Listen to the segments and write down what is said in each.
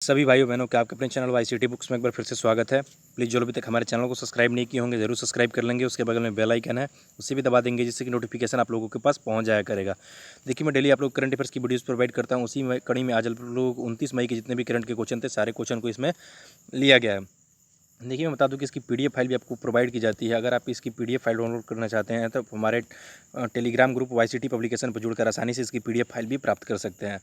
सभी भाइयों बहनों का आपके अपने चैनल वाईसीटी बुक्स में एक बार फिर से स्वागत है। प्लीज़ जो अभी तक हमारे चैनल को सब्सक्राइब नहीं किए होंगे ज़रूर सब्सक्राइब कर लेंगे। उसके बगल में बेल आइकन है, उसे भी दबा देंगे जिससे कि नोटिफिकेशन आप लोगों के पास पहुंच जाया करेगा। देखिए, मैं डेली आप लोग करंट अफेयर्स की वीडियोस प्रोवाइड करता हूं। उसी में कड़ी में आज आप लोग 29 मई के जितने भी करंट के क्वेश्चन थे सारे क्वेश्चन को इसमें लिया गया है। देखिए, मैं बता दूं कि इसकी पीडीएफ फाइल भी आपको प्रोवाइड की जाती है। अगर आप इसकी पीडीएफ फाइल डाउनलोड करना चाहते हैं तो हमारे टेलीग्राम ग्रुप वाईसीटी पब्लिकेशन पर जुड़कर आसानी से इसकी पीडीएफ फाइल भी प्राप्त कर सकते हैं।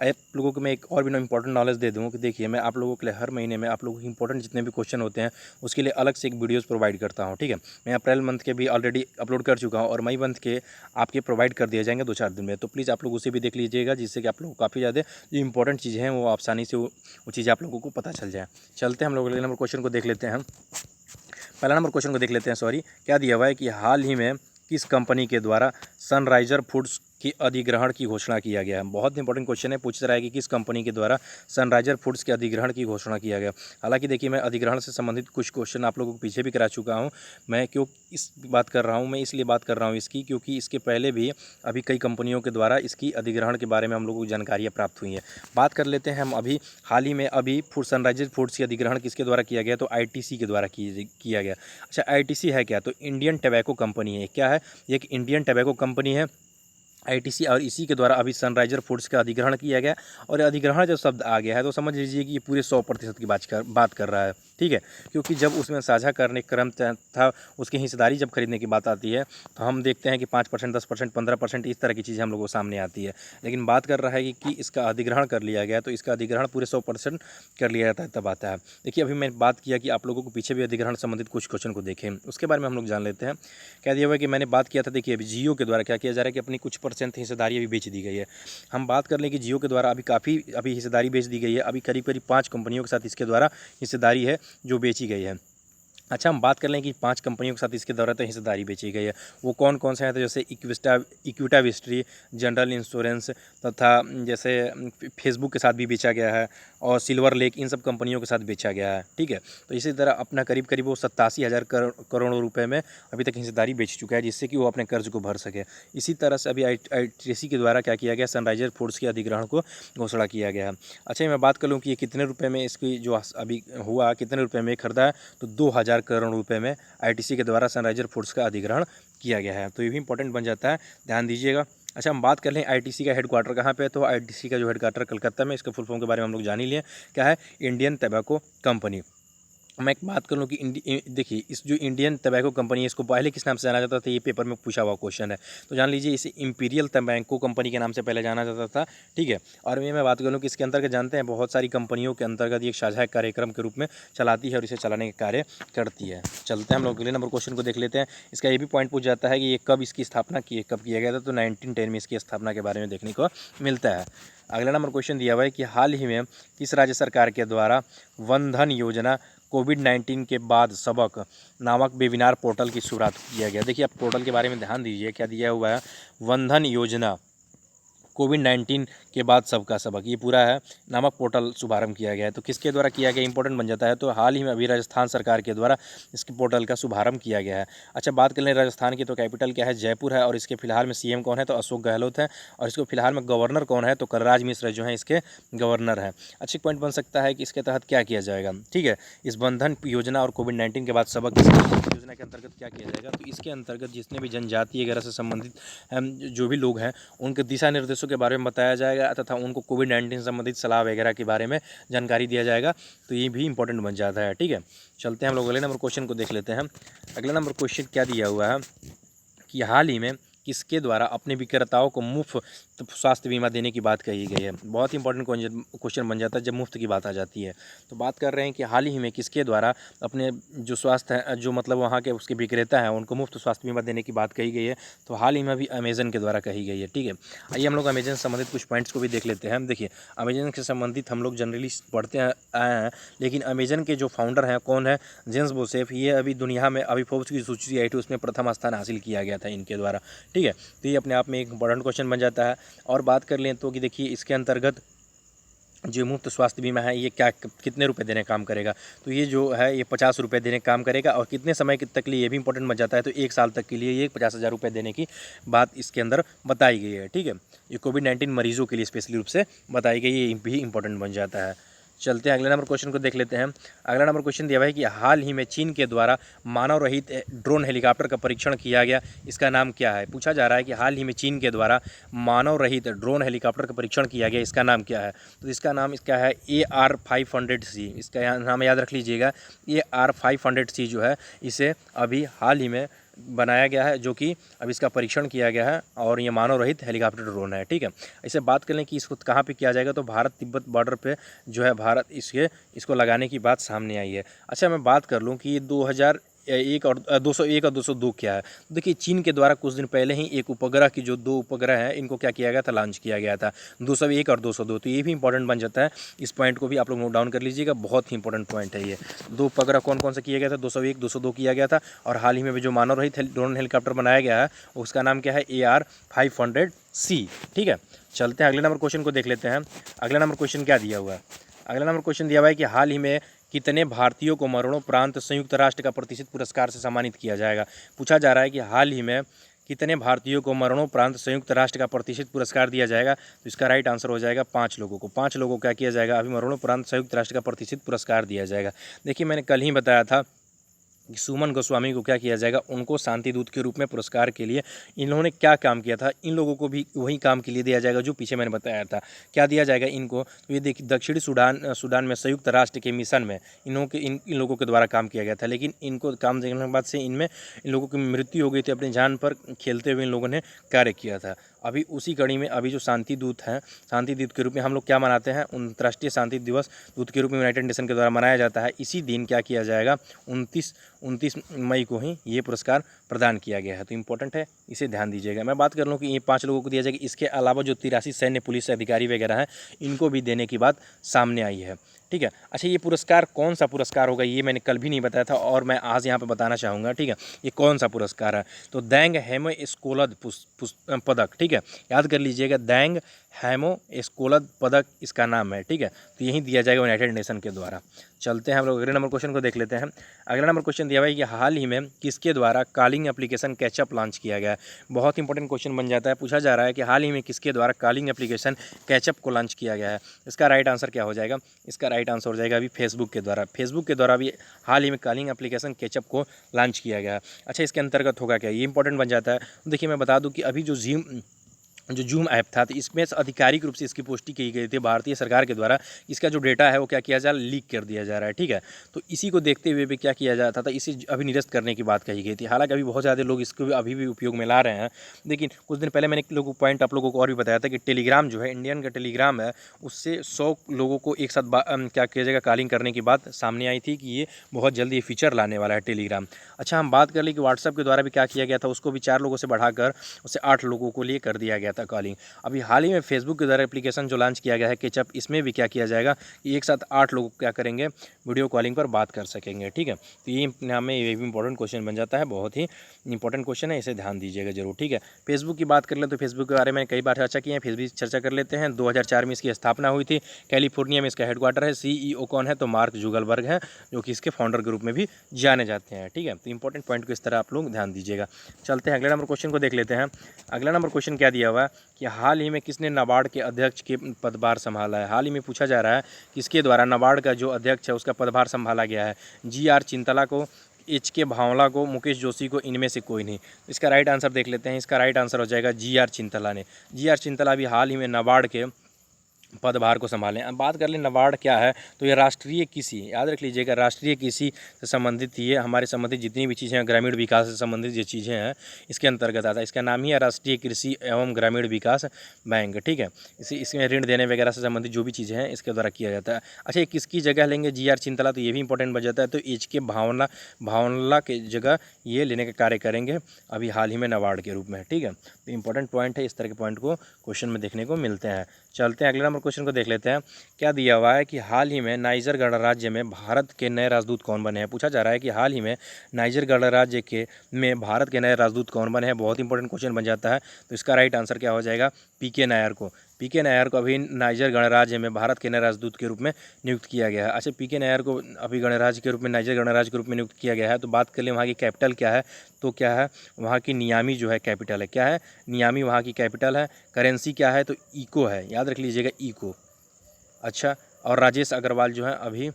आप लोगों को मैं एक और भी इंपॉर्टेंट नॉलेज दे दूँ कि देखिए, मैं आप लोगों के लिए हर महीने में आप लोगों की इंपॉर्टेंट जितने भी क्वेश्चन होते हैं उसके लिए अलग से एक वीडियोज़ प्रोवाइड करता हूँ। ठीक है, मैं अप्रैल मंथ के भी ऑलरेडी अपलोड कर चुका हूँ और मई मंथ के आपके प्रोवाइड कर दिए जाएंगे 2-4 दिन में। तो प्लीज़ आप लोग उसे भी देख लीजिएगा जिससे कि आप लोगों को काफ़ी ज़्यादा जो इंपॉर्टेंट चीज़ें हैं वो आसानी से वो चीज़ें आप लोगों को पता चल जाए। चलते हैं हम लोग अगले नंबर क्वेश्चन को देख लेते हैं। पहला नंबर क्वेश्चन को देख लेते हैं। क्या दिया हुआ है कि हाल ही में किस कंपनी के द्वारा सनराइजर फूड्स की अधिग्रहण की घोषणा किया गया है। बहुत इंपॉर्टेंट क्वेश्चन है, पूछ रहा है कि किस कंपनी के द्वारा सनराइजर फूड्स के अधिग्रहण की घोषणा किया गया। हालांकि देखिए, मैं अधिग्रहण से संबंधित कुछ क्वेश्चन आप लोगों को पीछे भी करा चुका हूं। मैं क्यों इस बात कर रहा हूं, मैं इसलिए बात कर रहा हूं इसकी क्योंकि इसके पहले भी अभी कई कंपनियों के द्वारा इसकी अधिग्रहण के बारे में हम लोगों को जानकारियाँ प्राप्त हुई हैं। बात कर लेते हैं हम अभी हाल ही में सनराइजर फूड्स की अधिग्रहण किसके द्वारा किया गया, तो आईटीसी के द्वारा किया गया। अच्छा, आईटीसी है क्या, तो इंडियन टबैको कंपनी है। क्या है, ये एक इंडियन टबैको कंपनी है आईटीसी, और इसी के द्वारा अभी सनराइजर फूड्स का अधिग्रहण किया गया। और अधिग्रहण जब शब्द आ गया है तो समझ लीजिए कि ये पूरे 100% की बात कर रहा है। ठीक है, क्योंकि जब उसमें साझा करने क्रम था, उसकी हिस्सेदारी जब खरीदने की बात आती है तो हम देखते हैं कि 5%, 10%, 15% इस तरह की चीज़ें हम लोगों को सामने आती है। लेकिन बात कर रहा है कि इसका अधिग्रहण कर लिया गया, तो इसका अधिग्रहण पूरे 100% कर लिया जाता है तब आता है। देखिए, अभी मैंने बात किया कि आप लोगों को पीछे भी अधिग्रहण संबंधित कुछ क्वेश्चन को देखें, उसके बारे में हम लोग जान लेते हैं। कह दिया हुआ है कि मैंने बात किया था, देखिए अभी जियो के द्वारा क्या किया जा रहा है कि अपनी कुछ परसेंट हिस्सेदारी अभी बेच दी गई है। हम बात कर लें कि जियो के द्वारा अभी हिस्सेदारी बेच दी गई है। अभी करीब 5 कंपनियों के साथ इसके द्वारा हिस्सेदारी है जो बेची गई है। अच्छा, हम बात कर लें कि 5 कंपनियों के साथ इसके द्वारा तो हिस्सेदारी बेची गई है। वो कौन कौन से हैं, तो जैसे इक्विटा विस्ट्री, जनरल इंश्योरेंस तथा जैसे फेसबुक के साथ भी बेचा गया है और सिल्वर लेक, इन सब कंपनियों के साथ बेचा गया है। ठीक है, तो इसी तरह अपना करीब करीब वो 87,000 करोड़ रुपए में अभी तक हिस्सेदारी बेच चुका है जिससे कि वो अपने कर्ज को भर सके। इसी तरह से अभी आईटीसी के द्वारा क्या किया गया, सनराइजर फूड्स के अधिग्रहण को घोषणा किया गया है। अच्छा, मैं बात कर लूँ कि ये कितने रुपये में इसकी जो अभी हुआ, कितने रुपये में खरीदा है, तो 2,000 करोड़ रुपए में आईटीसी के द्वारा सनराइजर फूड्स का अधिग्रहण किया गया है। तो ये भी इंपॉर्टेंट बन जाता है, ध्यान दीजिएगा। अच्छा, हम बात कर लें आईटीसी का हेडक्वार्टर कहाँ पे है, तो आईटीसी का जो हेडक्वार्टर कलकत्ता में, इसका फुल फॉर्म के बारे में हम लोग जान ही लिए। क्या है, इंडियन टबैको कंपनी। मैं एक बात कर लूँ कि देखिए, इस जो इंडियन टबैको कंपनी है इसको पहले किस नाम से जाना जाता था, ये पेपर में पूछा हुआ क्वेश्चन है। तो जान लीजिए, इसे इंपीरियल टबैको कंपनी के नाम से पहले जाना जाता था। ठीक है, और मैं बात कर लूँ कि इसके अंतर्गत जानते हैं बहुत सारी कंपनियों के अंतर्गत ये एक साझा कार्यक्रम के रूप में चलाती है और इसे चलाने का कार्य करती है। चलते हैं हम लोग अगले नंबर क्वेश्चन को देख लेते हैं। इसका ये भी पॉइंट पूछ जाता है कि ये कब इसकी स्थापना कब किया गया था, तो 1910 में इसकी स्थापना के बारे में देखने को मिलता है। अगला नंबर क्वेश्चन दिया हुआ है कि हाल ही में किस राज्य सरकार के द्वारा वन धन योजना कोविड-19 के बाद सबक नामक वेबिनार पोर्टल की शुरुआत किया गया। देखिए, आप पोर्टल के बारे में ध्यान दीजिए, क्या दिया हुआ है, वन धन योजना कोविड-19 के बाद सबका सबक, ये पूरा है नामक पोर्टल शुभारंभ किया गया है। तो किसके द्वारा किया गया, इंपॉर्टेंट बन जाता है। तो हाल ही में अभी राजस्थान सरकार के द्वारा इसके पोर्टल का शुभारंभ किया गया है। अच्छा, बात कर लें राजस्थान की, तो कैपिटल क्या है, जयपुर है, और इसके फिलहाल में सीएम कौन है, तो अशोक गहलोत है, और इसको फिलहाल में गवर्नर कौन है, तो कलराज मिश्र जो है इसके गवर्नर हैं। अच्छी पॉइंट बन सकता है कि इसके तहत क्या किया जाएगा। ठीक है, इस बंधन योजना और कोविड-19 के बाद सबक योजना के अंतर्गत क्या किया जाएगा, तो इसके अंतर्गत जितने भी जनजाति वगैरह से संबंधित जो भी लोग हैं उनके दिशा निर्देशों के बारे में बताया जाएगा तथा उनको कोविड-19 से संबंधित सलाह वगैरह के बारे में जानकारी दिया जाएगा। तो ये भी इंपॉर्टेंट बन जाता है। ठीक है, चलते हैं हम लोग अगले नंबर क्वेश्चन को देख लेते हैं। अगला नंबर क्वेश्चन क्या दिया हुआ है कि हाल ही में किसके द्वारा अपने विक्रेताओं को मुफ्त स्वास्थ्य बीमा देने की बात कही गई है। बहुत इंपॉर्टेंट क्वेश्चन बन जाता है जब मुफ्त की बात आ जाती है। तो बात कर रहे हैं कि हाल ही में किसके द्वारा अपने जो स्वास्थ्य है, जो मतलब वहाँ के उसके विक्रेता हैं, उनको मुफ्त स्वास्थ्य बीमा देने की बात कही गई है। तो हाल ही में भी अमेजन के द्वारा कही गई है। ठीक है, आइए हम लोग अमेजन से संबंधित कुछ पॉइंट्स को भी देख लेते हैं। देखिए, अमेजन से संबंधित हम लोग जनरली पढ़ते आए हैं, लेकिन अमेजन के जो फाउंडर हैं कौन है, जेम्स बेजोस। ये अभी दुनिया में अभी फोर्ब्स की सूची आई थी, उसमें प्रथम स्थान हासिल किया गया था इनके द्वारा। ठीक है, तो ये अपने आप में एक इंपॉर्टेंट क्वेश्चन बन जाता है। और बात कर लें तो कि देखिए, इसके अंतर्गत जो मुफ्त स्वास्थ्य बीमा है ये कितने रुपए देने काम करेगा, तो ये जो है ये 50 रुपये देने काम करेगा। और कितने समय तक के लिए, ये भी इंपॉर्टेंट बन जाता है, तो 1 साल तक के लिए ये 50,000 रुपये देने की बात इसके अंदर बताई गई है। ठीक है, ये कोविड-19 मरीजों के लिए स्पेशली रूप से बताई गई, ये भी इंपॉर्टेंट बन जाता है। चलते हैं अगले नंबर क्वेश्चन को देख लेते हैं। अगला नंबर क्वेश्चन दिया हुआ है कि हाल ही में चीन के द्वारा मानव रहित ड्रोन हेलीकॉप्टर का परीक्षण किया गया, इसका नाम क्या है। पूछा जा रहा है कि हाल ही में चीन के द्वारा मानव रहित ड्रोन हेलीकॉप्टर का परीक्षण किया गया, इसका नाम क्या है। तो इसका नाम इसका है AR-500C। इसका नाम याद रख लीजिएगा। AR-500C जो है इसे अभी हाल ही में बनाया गया है, जो कि अब इसका परीक्षण किया गया है और ये मानव रहित हेलीकॉप्टर ड्रोन है। ठीक है, इसे बात करें कि इसको कहाँ पे किया जाएगा, तो भारत तिब्बत बॉर्डर पे जो है भारत इसको लगाने की बात सामने आई है। अच्छा, मैं बात कर लूँ कि ये 2001 और 201 और 202 क्या है। देखिए, चीन के द्वारा कुछ दिन पहले ही एक उपग्रह की जो 2 उपग्रह हैं इनको क्या किया गया था, लॉन्च किया गया था, 201 और 202। तो ये भी इंपॉर्टेंट बन जाता है। इस पॉइंट को भी आप लोग नोट डाउन कर लीजिएगा, बहुत ही इंपॉर्टेंट पॉइंट है ये। 2 उपग्रह कौन कौन से किया गया था, 201 202 किया गया था। और हाल ही में भी जो मानव रहित ड्रोन हेलीकॉप्टर बनाया गया है उसका नाम क्या है, AR-500C। ठीक है, चलते हैं अगले नंबर क्वेश्चन को देख लेते हैं। अगला नंबर क्वेश्चन क्या दिया हुआ है। अगला नंबर क्वेश्चन दिया हुआ है कि हाल ही में कितने भारतीयों को मरणोपरांत संयुक्त राष्ट्र का प्रतिष्ठित पुरस्कार से सम्मानित किया जाएगा। पूछा जा रहा है कि हाल ही में कितने भारतीयों को मरणोपरांत संयुक्त राष्ट्र का प्रतिष्ठित पुरस्कार दिया जाएगा। तो इसका राइट आंसर हो जाएगा 5 लोगों को। 5 लोगों को क्या किया जाएगा, अभी मरणोपरांत संयुक्त राष्ट्र का प्रतिष्ठित पुरस्कार दिया जाएगा। देखिए, मैंने कल ही बताया था कि सुमन गोस्वामी को क्या किया जाएगा, उनको शांति दूत के रूप में पुरस्कार के लिए इन्होंने क्या काम किया था, इन लोगों को भी वही काम के लिए दिया जाएगा जो पीछे मैंने बताया था। क्या दिया जाएगा इनको, तो ये देखिए, दक्षिणी सूडान में संयुक्त राष्ट्र के मिशन में इन लोगों के द्वारा काम किया गया था, लेकिन इनको काम देने के बाद से इन लोगों की मृत्यु हो गई थी। अपनी जान पर खेलते हुए इन लोगों ने कार्य किया था। अभी उसी कड़ी में अभी जो शांति दूत हैं, शांति दूत के रूप में हम लोग क्या मनाते हैं, अंतर्राष्ट्रीय शांति दिवस दूत के रूप में यूनाइटेड नेशन के द्वारा मनाया जाता है। इसी दिन क्या किया जाएगा, 29 मई को ही ये पुरस्कार प्रदान किया गया है। तो इम्पोर्टेंट है, इसे ध्यान दीजिएगा। मैं बात कर लूँ कि ये 5 लोगों को दिया जाएगा, इसके अलावा जो 83 सैन्य पुलिस अधिकारी वगैरह हैं इनको भी देने की बात सामने आई है। ठीक है, अच्छा, ये पुरस्कार कौन सा पुरस्कार होगा ये मैंने कल भी नहीं बताया था और मैं आज यहाँ पे बताना चाहूँगा। ठीक है, ये कौन सा पुरस्कार है, तो दैंग हैमो स्कोलद पदक। ठीक है, याद कर लीजिएगा, दैंग हैमो स्कोलद पदक इसका नाम है। ठीक है, तो यही दिया जाएगा यूनाइटेड नेशन के द्वारा। चलते हैं हम लोग अगले नंबर क्वेश्चन को देख लेते हैं। अगला नंबर क्वेश्चन दिया हुआ है कि हाल ही में किसके द्वारा कॉलिंग एप्लीकेशन कैचअप लॉन्च किया गया है। बहुत इंपॉर्टेंट क्वेश्चन बन जाता है। पूछा जा रहा है कि हाल ही में किसके द्वारा कॉलिंग एप्लीकेशन कैचअप को लॉन्च किया गया है। इसका राइट आंसर क्या हो जाएगा, इसका राइट आंसर हो जाएगा अभी फेसबुक के द्वारा। फेसबुक के द्वारा भी हाल ही में कॉलिंग एप्लीकेशन कैचअप को लॉन्च किया गया है। अच्छा, इसके अंतर्गत होगा क्या, ये इंपॉर्टेंट बन जाता है। देखिए, मैं बता दूं कि अभी जो जूम ऐप था, तो इसमें आधिकारिक रूप से इसकी पुष्टि की गई थी भारतीय सरकार के द्वारा। इसका जो डेटा है वो क्या किया जा रहा है, लीक कर दिया जा रहा है। ठीक है, तो इसी को देखते हुए भी क्या किया जाता था, इसे अभी निरस्त करने की बात कही गई थी। हालांकि अभी बहुत ज़्यादा लोग इसको अभी भी उपयोग में ला रहे हैं, लेकिन कुछ दिन पहले मैंने पॉइंट आप लोगों को और भी बताया था कि टेलीग्राम जो है, इंडियन का टेलीग्राम है, उससे 100 लोगों को एक साथ क्या किया जाएगा, कॉलिंग करने की बात सामने आई थी कि ये बहुत जल्दी ये फीचर लाने वाला है टेलीग्राम। अच्छा, हम बात कर लें कि व्हाट्सएप के द्वारा भी क्या किया गया था, उसको भी 4 लोगों से बढ़ाकर उसे 8 लोगों को लिए कर दिया गया था कॉलिंग। अभी हाल ही में फेसबुक के द्वारा एप्लीकेशन जो लॉन्च किया गया है कैचअप, इसमें भी क्या किया जाएगा कि एक साथ 8 लोग क्या करेंगे, वीडियो कॉलिंग पर बात कर सकेंगे। ठीक है, तो ये नाम में ये भी इंपॉर्टेंट क्वेश्चन बन जाता है, बहुत ही इंपॉर्टेंट क्वेश्चन है, इसे ध्यान दीजिएगा जरूर। ठीक है, फेसबुक की बात कर लें तो फेसबुक के बारे में कई बार चर्चा की है, फिर भी चर्चा कर लेते हैं। 2004 में इसकी स्थापना हुई थी, कैलिफोर्निया में इसका हेडक्वार्टर है। CEO कौन है, तो मार्क जुगलबर्ग है, जो कि इसके फाउंडर के रूप में भी जाने जाते हैं। ठीक है, तो इंपॉर्टेंट पॉइंट को इस तरह आप लोग ध्यान दीजिएगा। चलते हैं अगले नंबर क्वेश्चन को देख लेते हैं। अगला नंबर क्वेश्चन क्या दिया हुआ है कि हाल ही में किसने नाबार्ड के अध्यक्ष के पदभार संभाला है। हाल ही में पूछा जा रहा है किसके द्वारा नाबार्ड का जो अध्यक्ष है उसका पदभार संभाला गया है। GR चिंतला को, HK भावला को, मुकेश जोशी को, इनमें से कोई नहीं। इसका राइट आंसर देख लेते हैं। इसका राइट आंसर हो जाएगा GR चिंतला ने। GR चिंतला भी हाल ही में नाबार्ड के पदभार को संभालें। अब बात कर लें नाबार्ड क्या है, तो ये राष्ट्रीय कृषि, याद रख लीजिएगा, राष्ट्रीय कृषि से संबंधित ये हमारे संबंधित जितनी भी चीज़ें हैं, ग्रामीण विकास से संबंधित जो चीज़ें हैं इसके अंतर्गत आता है। इसका नाम ही है राष्ट्रीय कृषि एवं ग्रामीण विकास बैंक। ठीक है, इसमें ऋण देने वगैरह से संबंधित जो भी चीज़ें हैं इसके द्वारा किया जाता है। अच्छा, ये किसकी जगह लेंगे GR चिंतला, तो ये भी इंपॉर्टेंट बन जाता है। तो HK भावला के जगह ये लेने का कार्य करेंगे अभी हाल ही में नाबार्ड के रूप में। ठीक है, तो इंपॉर्टेंट पॉइंट है, इस तरह के पॉइंट को क्वेश्चन में देखने को मिलते हैं। चलते हैं अगले नंबर क्वेश्चन को देख लेते हैं। क्या दिया हुआ है कि हाल ही में नाइजर गणराज्य में भारत के नए राजदूत कौन बने हैं। पूछा जा रहा है कि हाल ही में नाइजर गणराज्य में भारत के नए राजदूत कौन बने हैं। बहुत इंपॉर्टेंट क्वेश्चन बन जाता है। तो इसका राइट आंसर क्या हो जाएगा, PK नायर को। PK नायर को अभी नाइजर गणराज्य में भारत के नए राजदूत के रूप में नियुक्त किया गया है। अच्छा, PK नायर को अभी गणराज्य के रूप में, नाइजर गणराज्य के रूप में नियुक्त किया गया है। तो बात कर लें वहाँ की कैपिटल क्या है, तो क्या है, वहाँ की नियामी जो है कैपिटल है। क्या है, नियामी वहाँ की कैपिटल है। करेंसी क्या है, तो इको है, याद रख लीजिएगा, इको। अच्छा, और राजेश अग्रवाल जो है अभी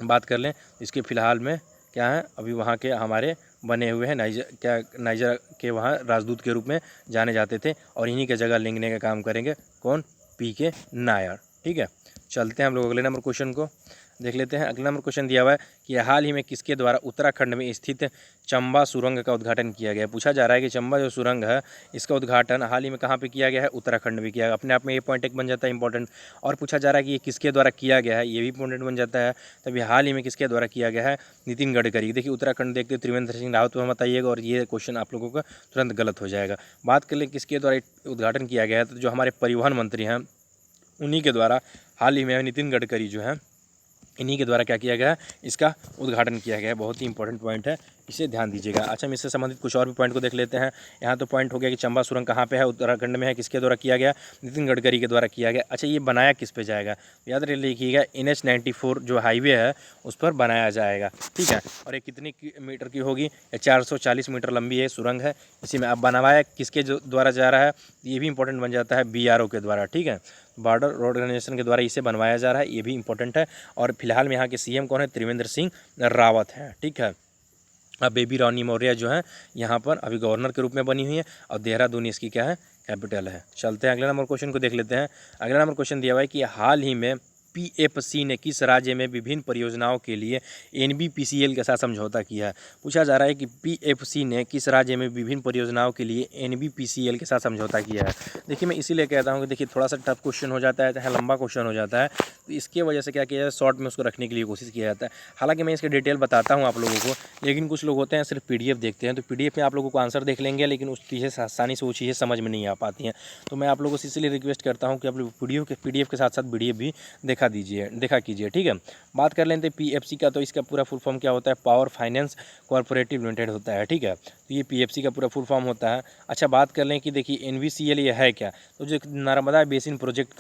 बात कर लें इसके फ़िलहाल में क्या है, अभी वहाँ के हमारे बने हुए हैं नाइजर के वहाँ राजदूत के रूप में जाने जाते थे, और इन्हीं के जगह लेंगने का काम करेंगे कौन, PK नायर। ठीक है, चलते हैं हम लोग अगले नंबर क्वेश्चन को देख लेते हैं। अगला नंबर क्वेश्चन दिया हुआ है कि हाल ही में किसके द्वारा उत्तराखंड में स्थित चंबा सुरंग का उद्घाटन किया गया है। पूछा जा रहा है कि चंबा जो सुरंग है इसका उद्घाटन हाल ही में कहाँ पे किया गया है, उत्तराखंड में किया गया। अपने आप में ये पॉइंट एक बन जाता है इंपॉर्टेंट। और पूछा जा रहा है कि ये किसके द्वारा किया गया है, ये भी इंपॉर्टेंट बन जाता है। तभी हाल ही में किसके द्वारा किया गया है, नितिन गडकरी। देखिए उत्तराखंड देखते त्रिवेंद्र सिंह रावत पर बताइएगा, और ये क्वेश्चन आप लोगों का तुरंत गलत हो जाएगा। बात कर लें किसके द्वारा उद्घाटन किया गया है, तो जो हमारे परिवहन मंत्री हैं उन्हीं के द्वारा हाल ही में नितिन गडकरी जो है इन्हीं के द्वारा क्या किया गया है, इसका उद्घाटन किया गया है। बहुत ही इंपॉर्टेंट पॉइंट है, इसे ध्यान दीजिएगा। अच्छा, हम इससे संबंधित कुछ और भी पॉइंट को देख लेते हैं। यहाँ तो पॉइंट हो गया कि चंबा सुरंग कहाँ पे है, उत्तराखंड में है, किसके द्वारा किया गया, नितिन गडकरी के द्वारा किया गया। अच्छा, ये बनाया किस पे जाएगा, याद लिखिएगा NH-94 जो हाईवे है उस पर बनाया जाएगा। ठीक है, और ये कितनी मीटर की होगी, 440 मीटर लंबी ये सुरंग है। इसी में अब बनवाया किसके द्वारा जा रहा है, ये भी इंपॉर्टेंट बन जाता है, BRO के द्वारा। ठीक है, बॉर्डर रोड ऑर्गेनाइजेशन के द्वारा इसे बनवाया जा रहा है, ये भी इंपॉर्टेंट है। और फिलहाल में यहाँ के CM कौन है, त्रिवेंद्र सिंह रावत है। ठीक है, अब बेबी रानी मौर्य जो है यहाँ पर अभी गवर्नर के रूप में बनी हुई है, और देहरादून इसकी क्या है, कैपिटल है। चलते हैं अगले नंबर क्वेश्चन को देख लेते हैं। अगला नंबर क्वेश्चन दिया हुआ है कि हाल ही में PFC ने किस राज्य में विभिन्न परियोजनाओं के लिए NBPCL के साथ समझौता किया है। पूछा जा रहा है कि PFC ने किस राज्य में विभिन्न परियोजनाओं के लिए NBPCL के साथ समझौता किया है। देखिए मैं इसीलिए कहता हूँ कि देखिए थोड़ा सा टफ क्वेश्चन हो जाता है, चाहे लंबा क्वेश्चन हो जाता है, तो इसके वजह से क्या किया जाता है, शॉर्ट में उसको रखने के लिए कोशिश किया जाता है। हालांकि मैं इसके डिटेल बताता हूँ आप लोगों को, लेकिन कुछ लोग होते हैं सिर्फ PDF देखते हैं, तो PDF में आप लोगों को आंसर देख लेंगे, लेकिन उस चीज़ें आसानी से वो चीज़ें समझ में नहीं आ पाती हैं। तो मैं आप लोगों से इसलिए रिक्वेस्ट करता हूँ कि आप लोग PDF के साथ साथ PDF भी देखा कीजिए। ठीक है, बात कर लेते हैं PFC का, तो इसका पूरा फुल फॉर्म क्या होता है, पावर फाइनेंस कॉर्पोरेटिव लिमिटेड होता है। ठीक है, तो ये PFC का पूरा फुल फॉर्म होता है। अच्छा, बात कर लें कि देखिए NBCL ये है क्या, तो जो Narmada basin project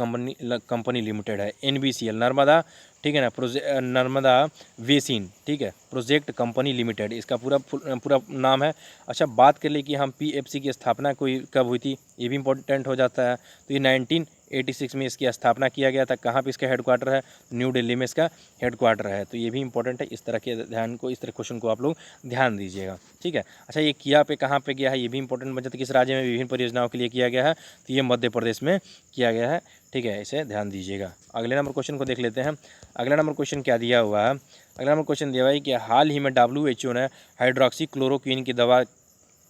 company limited है, NBCL नर्मदा, ठीक है ना, नर्मदा बेसिन, ठीक है, प्रोजेक्ट कंपनी लिमिटेड इसका पूरा नाम है। अच्छा, बात कर ले कि हम PFC की स्थापना कब हुई थी, ये भी इंपॉर्टेंट हो जाता है। तो ये 1986 में इसकी स्थापना किया गया था। कहाँ पे इसका हेडक्वार्टर है, न्यू दिल्ली में इसका हेडक्वार्टर है। तो ये भी इंपॉर्टेंट है, इस तरह क्वेश्चन को आप लोग ध्यान दीजिएगा। ठीक है, अच्छा, ये किया पे कहाँ पे गया है, ये भी इंपॉर्टेंट बन जाता है। किस राज्य में विभिन्न परियोजनाओं के लिए किया गया है, तो ये मध्य प्रदेश में किया गया है। ठीक है, इसे ध्यान दीजिएगा। अगले नंबर क्वेश्चन को देख लेते हैं। अगला नंबर क्वेश्चन क्या दिया हुआ है, अगला नंबर क्वेश्चन दिया हुआ है कि हाल ही में WHO ने हाइड्रोक्सीक्लोरोक्विन की दवा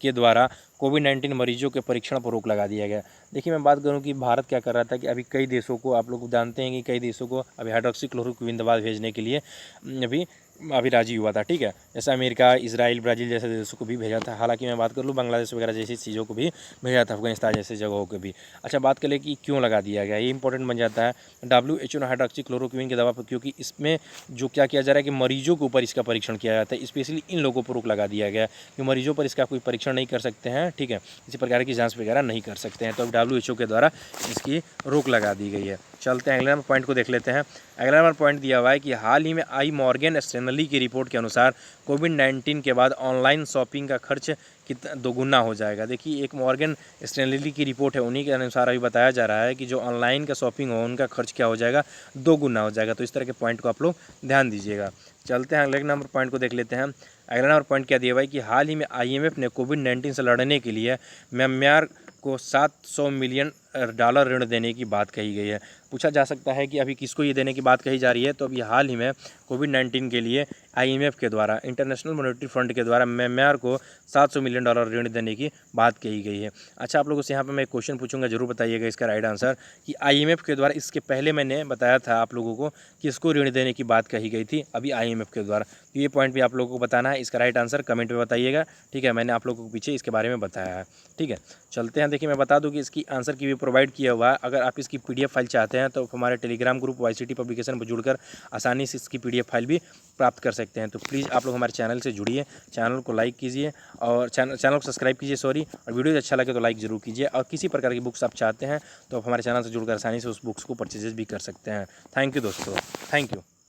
के द्वारा कोविड-19 मरीजों के परीक्षण पर रोक लगा दिया गया। देखिए मैं बात करूं कि भारत क्या कर रहा था कि अभी कई देशों को, आप लोग जानते हैं कि कई देशों को अभी हाइड्रोक्सीक्लोरोक्विन दवा भेजने के लिए अभी राजी हुआ था। ठीक है, जैसे अमेरिका, इजराइल, ब्राज़ील जैसे देशों को भी भेजा था। हालांकि मैं बात कर लूँ बांग्लादेश वगैरह जैसी चीज़ों को भी भेजा था, अफगानिस्तान जैसे जगहों को भी। अच्छा, बात कर ले कि क्यों लगा दिया गया, ये इंपॉर्टेंट बन जाता है। WHO ने हाइड्रोक्सीक्लोरोक्विन की दवा पर, क्योंकि इसमें जो क्या किया जा रहा है कि मरीजों के ऊपर इसका परीक्षण किया जाता है, स्पेशली इन लोगों पर रोक लगा दिया गया कि मरीजों पर इसका कोई परीक्षण नहीं कर सकते हैं। ठीक है, किसी प्रकार की जाँच वगैरह नहीं कर सकते हैं, तो अब WHO के द्वारा इसकी रोक लगा दी गई है। चलते हैं अगले नंबर पॉइंट को देख लेते हैं। अगला नंबर पॉइंट दिया हुआ है कि हाल ही में आई मॉर्गन स्टैनली की रिपोर्ट के अनुसार कोविड-19 के बाद ऑनलाइन शॉपिंग का खर्च दोगुना हो जाएगा। देखिए एक मॉर्गन स्टैनली की रिपोर्ट है, उन्हीं के अनुसार अभी बताया जा रहा है कि जो ऑनलाइन का शॉपिंग हो उनका खर्च क्या हो जाएगा, दोगुना हो जाएगा। तो इस तरह के पॉइंट को आप लोग ध्यान दीजिएगा। चलते हैं अगले नंबर पॉइंट को देख लेते हैं। अगला नंबर पॉइंट क्या दिया हुआ है कि हाल ही में IMF ने कोविड-19 से लड़ने के लिए म्यांमार को $700 मिलियन ऋण देने की बात कही गई है। पूछा जा सकता है कि अभी किसको ये देने की बात कही जा रही है, तो अभी हाल ही में कोविड-19 के लिए IMF के द्वारा, इंटरनेशनल मॉनेटरी फंड के द्वारा म्यांमार को $700 मिलियन ऋण देने की बात कही गई है। अच्छा, आप लोगों से यहाँ पर मैं एक क्वेश्चन पूछूंगा, जरूर बताइएगा इसका राइट आंसर कि IMF के द्वारा, इसके पहले मैंने बताया था आप लोगों को किसको ऋण देने की बात कही गई थी, अभी IMF के द्वारा। तो ये पॉइंट भी आप लोगों को बताना है, इसका राइट आंसर कमेंट में बताइएगा। ठीक है, मैंने आप लोगों को पीछे इसके बारे में बताया है। ठीक है, चलते हैं। देखिए मैं बता दूं कि इसकी आंसर की भी प्रोवाइड किया हुआ है। अगर आप इसकी PDF फाइल चाहते हैं तो हमारे टेलीग्राम ग्रुप YCT पब्लिकेशन पर जुड़कर आसानी से इसकी PDF फाइल भी प्राप्त कर सकते हैं। तो प्लीज़ आप लोग हमारे चैनल से जुड़िए, चैनल को लाइक कीजिए और चैनल को सब्सक्राइब कीजिए, और वीडियो अच्छा लगे तो लाइक ज़रूर कीजिए। और किसी प्रकार की बुक्स आप चाहते हैं तो आप हमारे चैनल से जुड़कर आसानी से उस बुक्स को परचेज भी कर सकते हैं। थैंक यू दोस्तों, थैंक यू।